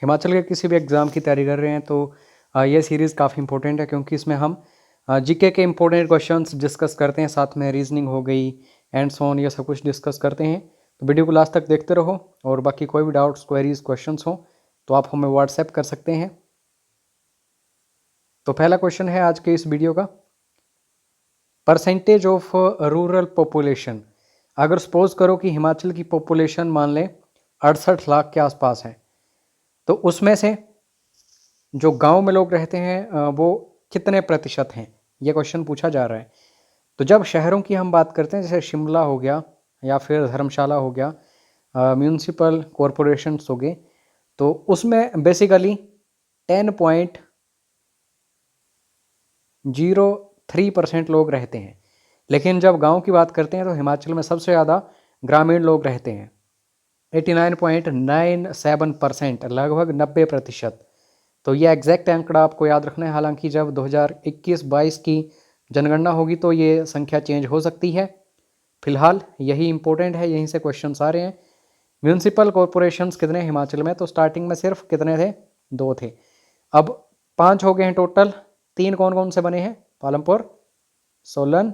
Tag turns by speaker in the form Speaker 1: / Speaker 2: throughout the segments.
Speaker 1: हिमाचल के किसी भी एग्ज़ाम की तैयारी कर रहे हैं तो ये सीरीज़ काफ़ी इंपॉर्टेंट है, क्योंकि इसमें हम जीके के इंपॉर्टेंट क्वेश्चंस डिस्कस करते हैं, साथ में रीजनिंग हो गई एंड सो ऑन, ये सब कुछ डिस्कस करते हैं। तो वीडियो को लास्ट तक देखते रहो, और बाकी कोई भी डाउट्स, क्वेरीज, क्वेश्चंस हो तो आप हमें व्हाट्सएप कर सकते हैं। तो पहला क्वेश्चन है आज के इस वीडियो का, परसेंटेज ऑफ रूरल पॉपुलेशन। अगर सपोज करो कि हिमाचल की पॉपुलेशन मान लें 68 लाख के आसपास है, तो उसमें से जो गांव में लोग रहते हैं वो कितने प्रतिशत हैं, ये क्वेश्चन पूछा जा रहा है। तो जब शहरों की हम बात करते हैं, जैसे शिमला हो गया या फिर धर्मशाला हो गया, म्यूनसिपल कॉरपोरेशंस हो गए, तो उसमें बेसिकली 10.03% लोग रहते हैं। लेकिन जब गांव की बात करते हैं तो हिमाचल में सबसे ज़्यादा ग्रामीण लोग रहते हैं, 89.97%, लगभग 90%। तो ये एग्जैक्ट आंकड़ा आपको याद रखना है। हालांकि जब 2021-22 की जनगणना होगी तो ये संख्या चेंज हो सकती है। फिलहाल यही इंपॉर्टेंट है, यहीं से क्वेश्चन आ रहे हैं। म्यूनसिपल कॉरपोरेशंस कितने हिमाचल में, तो स्टार्टिंग में सिर्फ कितने थे, 2 थे, अब 5 हो गए हैं टोटल। 3 कौन कौन से बने हैं, पालमपुर, सोलन,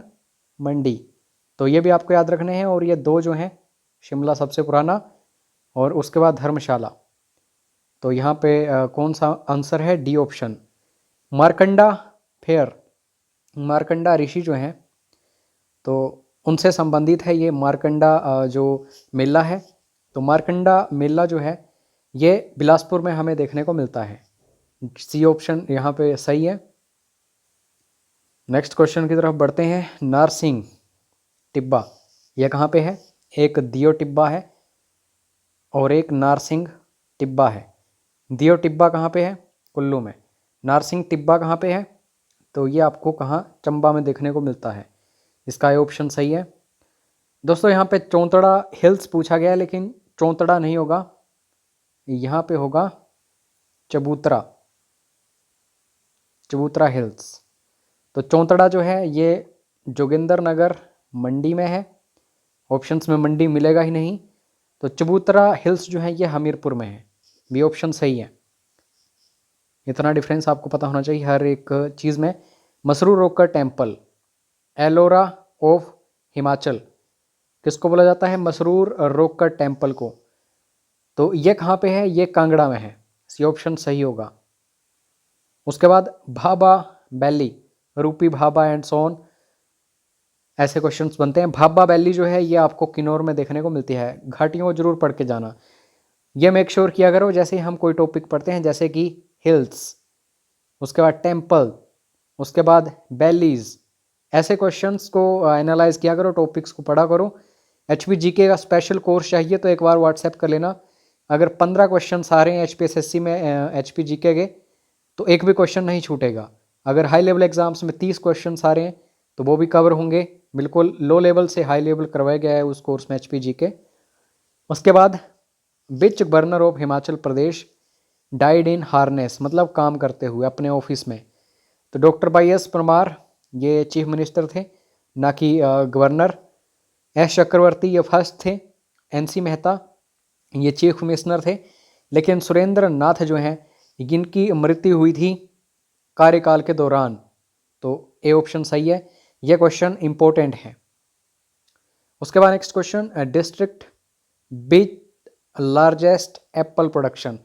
Speaker 1: मंडी, तो ये भी आपको याद रखने हैं। और ये 2 जो हैं, शिमला सबसे पुराना और उसके बाद धर्मशाला। तो यहाँ पे कौन सा आंसर है, D option, Markanda fair. Markanda ऋषि जो हैं तो उनसे संबंधित है ये मार्कंडा जो मेला है। तो मार्कंडा मेला जो है ये बिलासपुर में हमें देखने को मिलता है। सी ऑप्शन यहाँ पे सही है। नेक्स्ट क्वेश्चन की तरफ बढ़ते हैं। नारसिंह टिब्बा, ये कहाँ पे है, एक दियो टिब्बा है और एक नारसिंह टिब्बा है। दियो टिब्बा कहाँ पे है, कुल्लू में। नारसिंह टिब्बा कहाँ पे है, तो ये आपको कहाँ, चंबा में देखने को मिलता है। इसका ये ऑप्शन सही है। दोस्तों यहाँ पे चौंतड़ा हिल्स पूछा गया है, लेकिन चौंतड़ा नहीं होगा, यहाँ पे होगा चबूतरा, चबूतरा हिल्स। तो चौंतड़ा जो है ये जोगिंदर मंडी में है, ऑप्शंस में मंडी मिलेगा ही नहीं। तो चबूतरा हिल्स जो है ये हमीरपुर में है, बी ऑप्शन सही है। इतना डिफरेंस आपको पता होना चाहिए हर एक चीज़ में। मसरूर रोकर टेम्पल, एलोरा ऑफ हिमाचल, किसको बोला जाता है, मसरूर रोकर टेम्पल को। तो ये कहाँ पे है, ये कांगड़ा में है, सी ऑप्शन सही होगा। उसके बाद भाबा वैली, रूपी भाबा एंड सोन, ऐसे क्वेश्चंस बनते हैं। भाबा वैली जो है ये आपको किन्नौर में देखने को मिलती है। घाटियों को जरूर पढ़ के जाना, ये मेक श्योर किया करो जैसे हम कोई टॉपिक पढ़ते हैं, जैसे कि हिल्स, उसके बाद टेम्पल, उसके बाद वैलीज, ऐसे क्वेश्चंस को एनालाइज किया करो, टॉपिक्स को पढ़ा करो। एचपी जीके का स्पेशल कोर्स चाहिए तो एक बार व्हाट्सएप कर लेना। अगर 15 क्वेश्चंस आ रहे हैं एचपीएसएससी में एचपी जीके के, तो एक भी क्वेश्चन नहीं छूटेगा। अगर हाई लेवल एग्जाम्स में 30 क्वेश्चंस आ रहे हैं तो वो भी कवर होंगे। बिल्कुल लो लेवल से हाई लेवल करवाया गया है उस कोर्स में एचपी जीके। उसके बाद which governor of Himachal Pradesh died in harness, मतलब काम करते हुए अपने ऑफिस में। तो डॉक्टर वाई एस परमार ये चीफ मिनिस्टर थे, ना कि गवर्नर। एस चक्रवर्ती ये फर्स्ट थे, एनसी मेहता ये चीफ कमिश्नर थे। लेकिन सुरेंद्र नाथ जो हैं, इनकी मृत्यु हुई थी कार्यकाल के दौरान। तो ए ऑप्शन सही है, यह क्वेश्चन इंपॉर्टेंट है। उसके बाद next question, district with largest Apple production.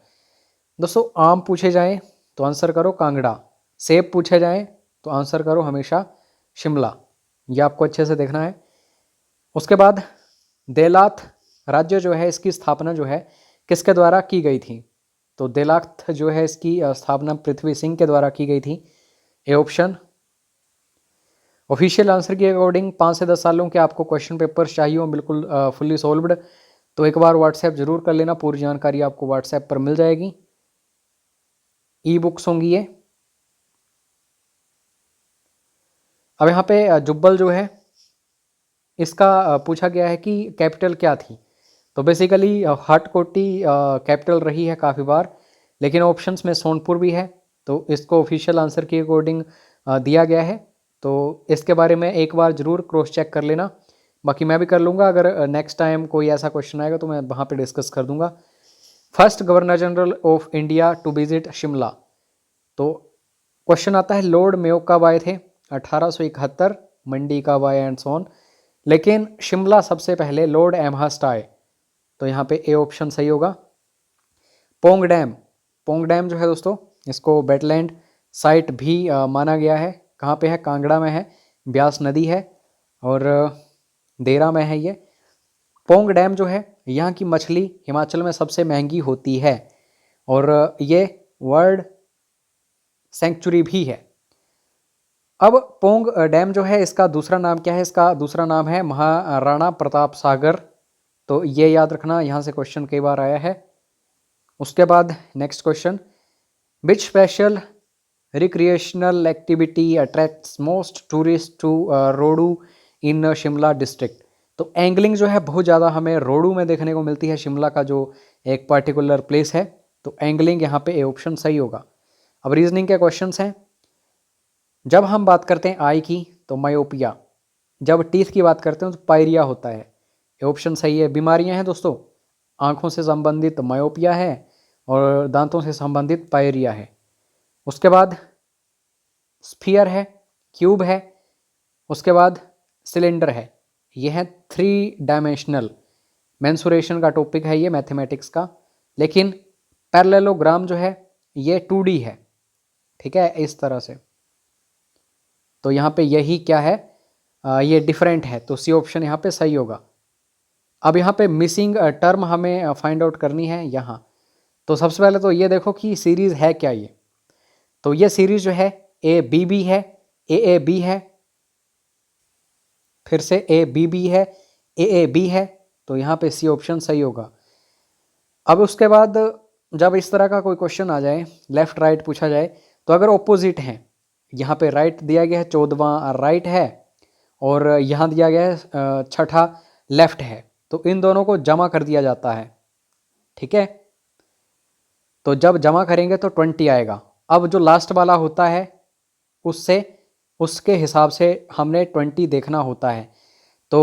Speaker 1: दोस्तों आम पूछे जाएं तो आंसर करो कांगड़ा, सेब पूछे जाएं तो आंसर करो हमेशा शिमला, ये आपको अच्छे से देखना है। उसके बाद देलाथ राज्य जो है इसकी स्थापना जो है किसके द्वारा की गई थी, तो देलाथ जो है इसकी स्थापना पृथ्वी सिंह के द्वारा की गई थी, ए ऑप्शन। ऑफिशियल आंसर के अकॉर्डिंग 5 से 10 सालों के आपको क्वेश्चन पेपर चाहिए हो बिल्कुल फुल्ली सॉल्व्ड, तो एक बार व्हाट्सएप जरूर कर लेना, पूरी जानकारी आपको व्हाट्सएप पर मिल जाएगी। ई बुक्स होंगी ये। अब यहाँ पे जुब्बल जो है इसका पूछा गया है कि कैपिटल क्या थी। तो बेसिकली हाटकोटी कैपिटल रही है काफ़ी बार, लेकिन ऑप्शंस में सोनपुर भी है, तो इसको ऑफिशियल आंसर के अकॉर्डिंग दिया गया है। तो इसके बारे में एक बार ज़रूर क्रॉस चेक कर लेना, बाकी मैं भी कर लूँगा। अगर नेक्स्ट टाइम कोई ऐसा क्वेश्चन आएगा तो मैं वहाँ पे डिस्कस कर दूँगा। First governor general of India to visit Shimla. तो क्वेश्चन आता है लॉर्ड मेयो कब आए थे, 1871, मंडी कब आए एंड सो ऑन। लेकिन शिमला सबसे पहले लॉर्ड एमहर्स्ट आए, तो यहाँ पे ए ऑप्शन सही होगा। पोंग डैम, पोंग डैम जो है दोस्तों इसको वेटलैंड साइट भी माना गया है। कहाँ पे है, कांगड़ा में है, ब्यास नदी है और देरा में है ये। पोंग डैम जो है यहाँ की मछली हिमाचल में सबसे महंगी होती है और ये वर्ल्ड सेंचुरी भी है। अब पोंग डैम जो है इसका दूसरा नाम क्या है, इसका दूसरा नाम है महाराणा प्रताप सागर। तो ये याद रखना, यहाँ से क्वेश्चन कई बार आया है। उसके बाद next question, which special recreational activity attracts most tourist to Rohru in Shimla district. तो एंगलिंग जो है बहुत ज़्यादा हमें रोडू में देखने को मिलती है, शिमला का जो एक पर्टिकुलर प्लेस है। तो एंगलिंग यहाँ पे ए ऑप्शन सही होगा। अब रीजनिंग के क्वेश्चंस हैं। जब हम बात करते हैं आई की तो मायोपिया, जब टीथ की बात करते हैं तो पायरिया होता है, ये ऑप्शन सही है। बीमारियां हैं दोस्तों, आंखों से संबंधित मायोपिया है और दांतों से संबंधित पायरिया है। उसके बाद स्फीयर है, क्यूब है, उसके बाद सिलेंडर है। ये है 3 डायमेंशनल। मेंसुरेशन का टॉपिक है ये मैथमेटिक्स का। लेकिन पैरेललोग्राम जो है ये 2D है, ठीक है, इस तरह से। तो यहाँ पे यही क्या है, ये डिफरेंट है, तो सी ऑप्शन यहाँ पे सही होगा। अब यहाँ पे मिसिंग टर्म हमें फाइंड आउट करनी है यहाँ। तो सबसे पहले तो ये देखो कि सीरीज़ है क्या ये। तो ये सीरीज़ जो है ए बी बी है, ए बी है, फिर से ए बी बी है, ए बी है। तो यहाँ पे सी ऑप्शन सही होगा। अब उसके बाद जब इस तरह का कोई क्वेश्चन आ जाए, लेफ्ट राइट पूछा जाए, तो अगर ऑपोजिट हैं, यहाँ पे राइट दिया गया है, 14वां राइट है और यहाँ दिया गया है 6ठा लेफ्ट है, तो इन दोनों को जमा कर दिया जाता है, ठीक है। तो जब जमा करेंगे तो 20 आएगा। अब जो लास्ट वाला होता है उससे उसके हिसाब से हमने 20 देखना होता है। तो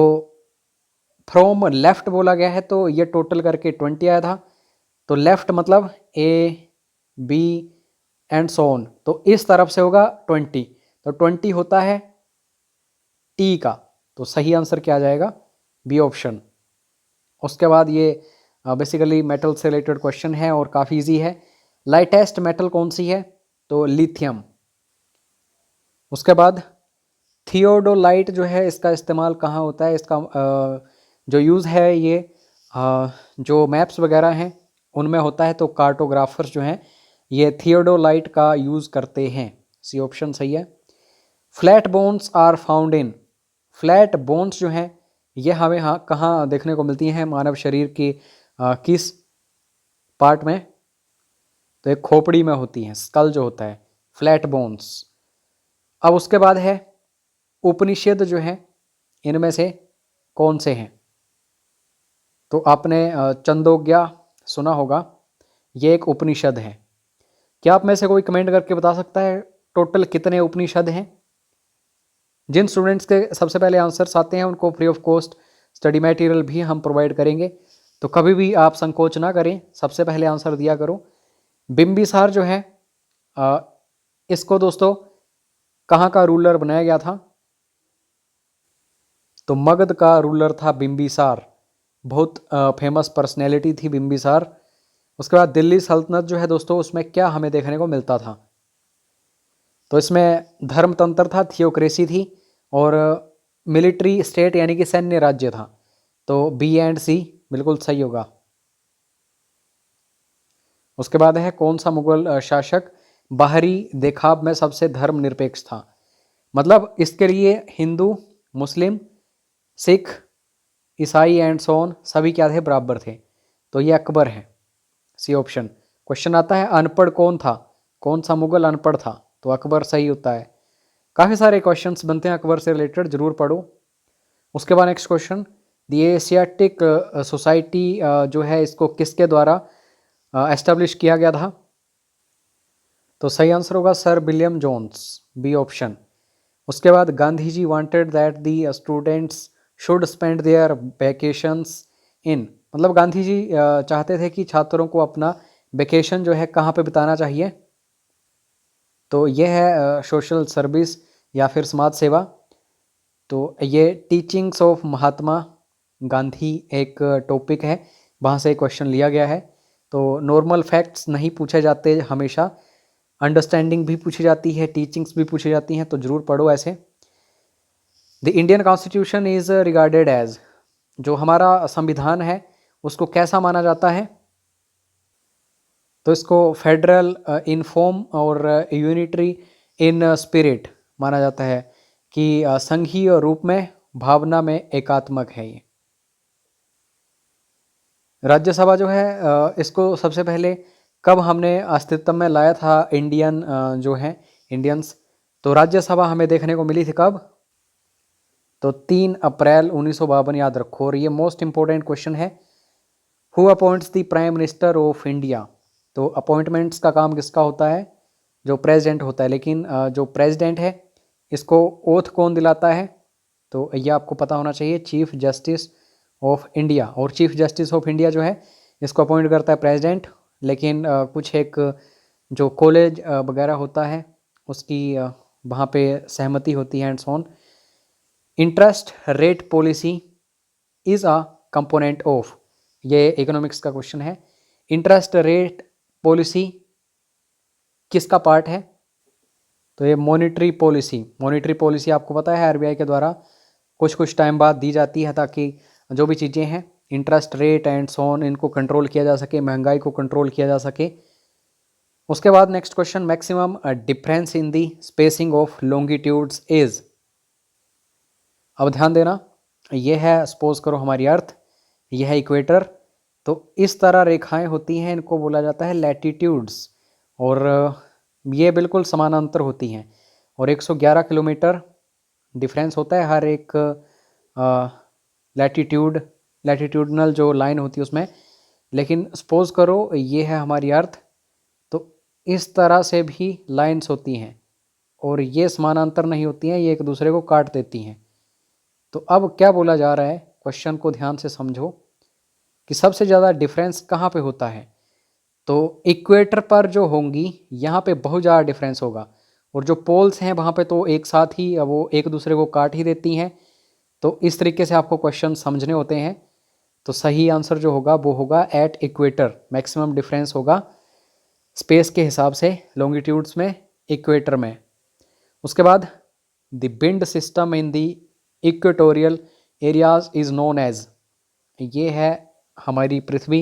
Speaker 1: फ्रॉम लेफ्ट बोला गया है तो ये टोटल करके 20 आया था। तो लेफ्ट मतलब A B and so on, तो इस तरफ से होगा 20, तो 20 होता है टी का। तो सही आंसर क्या आ जाएगा, बी ऑप्शन। उसके बाद ये बेसिकली मेटल से रिलेटेड क्वेश्चन है और काफ़ी इजी है। लाइटेस्ट मेटल कौन सी है, तो लिथियम। उसके बाद थियोडोलाइट जो है इसका इस्तेमाल कहाँ होता है, इसका जो यूज़ है ये जो मैप्स वगैरह हैं उनमें होता है। तो कार्टोग्राफर्स जो हैं ये थियोडोलाइट का यूज़ करते हैं, सी ऑप्शन सही है। Flat bones are found in, flat bones जो हैं ये हमें कहाँ देखने को मिलती हैं मानव शरीर की किस पार्ट में, तो एक खोपड़ी में होती हैं, स्कल जो होता है, फ्लैट बोन्स। अब उसके बाद है उपनिषद जो है इनमें से कौन से हैं, तो आपने चंदोग्या सुना होगा, ये एक उपनिषद है। क्या आप में से कोई कमेंट करके बता सकता है टोटल कितने उपनिषद हैं? जिन स्टूडेंट्स के सबसे पहले आंसर्स आते हैं उनको free of cost study material भी हम प्रोवाइड करेंगे, तो कभी भी आप संकोच ना करें, सबसे पहले आंसर दिया करो। बिंबिसार जो है इसको दोस्तों कहाँ का रूलर बनाया गया था, तो मगध का रूलर था बिंबिसार, बहुत फेमस पर्सनैलिटी थी बिंबिसार। उसके बाद दिल्ली सल्तनत जो है दोस्तों उसमें क्या हमें देखने को मिलता था, तो इसमें धर्मतंत्र था, थियोक्रेसी थी और मिलिट्री स्टेट यानी कि सैन्य राज्य था। तो बी एंड सी बिल्कुल सही होगा। उसके बाद है कौन सा मुगल शासक बाहरी देखाव में सबसे धर्मनिरपेक्ष था, मतलब इसके लिए हिंदू, मुस्लिम, सिख, ईसाई एंड सोन सभी क्या थे, बराबर थे। तो ये अकबर है, सी ऑप्शन। क्वेश्चन आता है अनपढ़ कौन था, कौन सा मुगल अनपढ़ था, तो अकबर सही होता है। काफ़ी सारे क्वेश्चंस बनते हैं अकबर से रिलेटेड, जरूर पढ़ो। उसके बाद next question, the Asiatic society जो है इसको किसके द्वारा एस्टेब्लिश किया गया था, तो सही आंसर होगा sir William Jones, B option. उसके बाद Gandhi ji wanted that the students should spend their vacations in, मतलब गांधी जी चाहते थे कि छात्रों को अपना वेकेशन जो है कहाँ पे बिताना चाहिए, तो ये है सोशल सर्विस या फिर समाज सेवा। तो ये टीचिंग्स ऑफ महात्मा गांधी एक टॉपिक है, वहाँ से क्वेश्चन लिया गया है। तो नॉर्मल फैक्ट्स नहीं पूछे जाते हमेशा, अंडरस्टैंडिंग भी पूछी जाती है, टीचिंग्स भी पूछी जाती हैं, तो ज़रूर पढ़ो ऐसे। The Indian constitution is regarded as, जो हमारा संविधान है उसको कैसा माना जाता है, तो इसको फेडरल इन फॉर्म और यूनिटरी इन स्पिरिट माना जाता है, कि संघीय रूप में, भावना में एकात्मक है ये। राज्यसभा जो है इसको सबसे पहले कब हमने अस्तित्व में लाया था, इंडियन जो है इंडियंस, तो राज्यसभा हमें देखने को मिली थी कब, तो 3 अप्रैल 1952 याद रखो। और ये मोस्ट इंपॉर्टेंट क्वेश्चन है, who appoints the prime minister of India, तो अपॉइंटमेंट्स का काम किसका होता है, जो प्रेसिडेंट होता है, लेकिन जो प्रेसिडेंट है इसको ओथ कौन दिलाता है, तो ये आपको पता होना चाहिए, चीफ जस्टिस ऑफ इंडिया। और चीफ जस्टिस ऑफ इंडिया जो है इसको अपॉइंट करता है प्रेसिडेंट, लेकिन कुछ एक जो कॉलेज वगैरह होता है उसकी वहाँ पे सहमति होती है and so on. Interest rate policy is a component of, ये इकोनॉमिक्स का क्वेश्चन है। इंटरेस्ट रेट पॉलिसी किसका पार्ट है, तो ये मॉनेटरी पॉलिसी। मॉनेटरी पॉलिसी आपको पता है आरबीआई के द्वारा कुछ टाइम बाद दी जाती है, ताकि जो भी चीज़ें हैं interest rate and so on इनको कंट्रोल किया जा सके, महंगाई को कंट्रोल किया जा सके। उसके बाद next question, maximum difference in the spacing of longitudes is, अब ध्यान देना, ये है सपोज करो हमारी अर्थ, यह है इक्वेटर, तो इस तरह रेखाएं होती हैं, इनको बोला जाता है लैटिट्यूड्स, और ये बिल्कुल समानांतर होती हैं, और 111 किलोमीटर डिफरेंस होता है हर एक लैटिट्यूडनल जो लाइन होती है उसमें। लेकिन सपोज करो ये है हमारी अर्थ, तो इस तरह से भी लाइंस होती हैं, और ये समानांतर नहीं होती हैं, ये एक दूसरे को काट देती हैं। तो अब क्या बोला जा रहा है, क्वेश्चन को ध्यान से समझो कि सबसे ज़्यादा डिफरेंस कहाँ पे होता है, तो इक्वेटर पर जो होंगी यहाँ पे बहुत ज़्यादा डिफरेंस होगा, और जो पोल्स हैं वहाँ पे तो एक साथ ही वो एक दूसरे को काट ही देती हैं। तो इस तरीके से आपको क्वेश्चन समझने होते हैं। तो सही आंसर जो होगा वो होगा एट इक्वेटर, मैक्सिमम डिफरेंस होगा स्पेस के हिसाब से, लॉन्गिट्यूड्स में, इक्वेटर में। उसके बाद the wind system in the equatorial areas is known as, ये है हमारी पृथ्वी,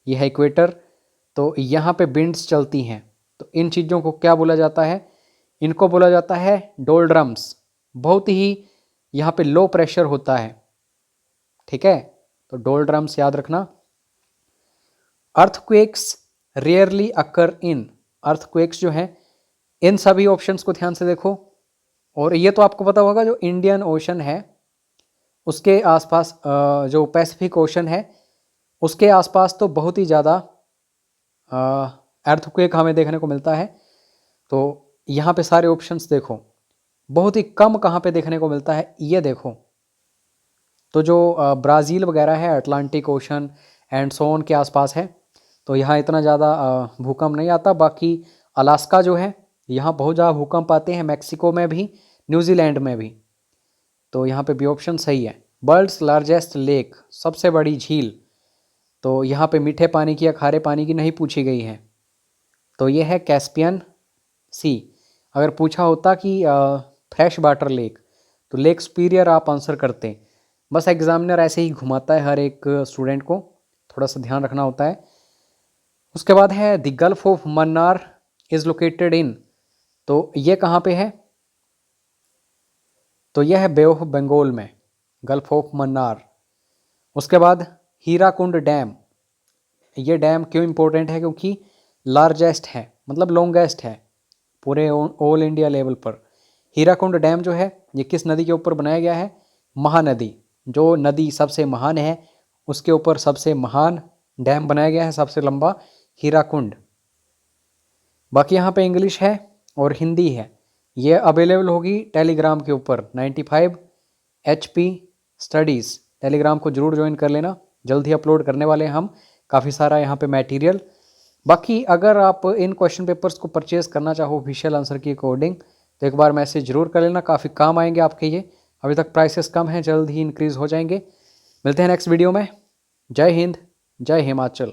Speaker 1: ये है इक्वेटर, तो यहाँ पे विंड्स चलती हैं, तो इन चीज़ों को क्या बोला जाता है, इनको बोला जाता है डोल्ड्रम्स। बहुत ही यहाँ पे लो प्रेशर होता है, ठीक है, तो डोल्ड्रम्स याद रखना। अर्थक्वेक्स रेयरली अकर इन, अर्थक्वेक्स जो है इन सभी ऑप्शंस को ध्यान से देखो, और ये तो आपको पता होगा जो इंडियन ओशन है उसके आसपास जो पैसिफिक ओशन है उसके आसपास तो बहुत ही ज़्यादा अर्थक्वेक हमें देखने को मिलता है। तो यहाँ पे सारे ऑप्शंस देखो, बहुत ही कम कहाँ पे देखने को मिलता है, ये देखो, तो जो ब्राज़ील वगैरह है अटलांटिक ओशन एंड सोन के आसपास है, तो यहाँ इतना ज़्यादा भूकंप नहीं आता। बाकी अलास्का जो है यहाँ बहुत ज़्यादा भूकंप आते हैं, मैक्सिको में भी, न्यूजीलैंड में भी, तो यहाँ पे भी ऑप्शन सही है। वर्ल्ड्स लार्जेस्ट लेक, सबसे बड़ी झील, तो यहाँ पे मीठे पानी की या खारे पानी की नहीं पूछी गई है, तो ये है कैस्पियन सी। अगर पूछा होता कि फ्रेश वाटर लेक, तो लेक सुपीरियर आप आंसर करते, बस एग्जामिनर ऐसे ही घुमाता है हर एक स्टूडेंट को, थोड़ा सा ध्यान रखना होता है। उसके बाद है the gulf of Mannar is located in, तो ये कहाँ पे है, तो यह है बे ऑफ बंगाल में, गल्फ ऑफ मन्नार। उसके बाद हीराकुंड डैम, ये डैम क्यों इम्पोर्टेंट है, क्योंकि लार्जेस्ट है, मतलब लॉन्गेस्ट है पूरे ऑल इंडिया लेवल पर। हीराकुंड डैम जो है ये किस नदी के ऊपर बनाया गया है, महानदी, जो नदी सबसे महान है उसके ऊपर सबसे महान डैम बनाया गया है, सबसे लंबा, हीराकुंड। बाकी यहाँ पे इंग्लिश है और हिंदी है, ये अवेलेबल होगी टेलीग्राम के ऊपर, 95 HP स्टडीज़, टेलीग्राम को जरूर ज्वाइन कर लेना। जल्द ही अपलोड करने वाले हैं हम काफ़ी सारा यहाँ पे मटेरियल। बाकी अगर आप इन क्वेश्चन पेपर्स को परचेज़ करना चाहो ऑफिशियल आंसर की अकॉर्डिंग तो एक बार मैसेज जरूर कर लेना, काफ़ी काम आएंगे आपके ये। अभी तक प्राइसेस कम हैं, जल्द ही इंक्रीज़ हो जाएंगे। मिलते हैं नेक्स्ट वीडियो में। जय हिंद, जय हिमाचल।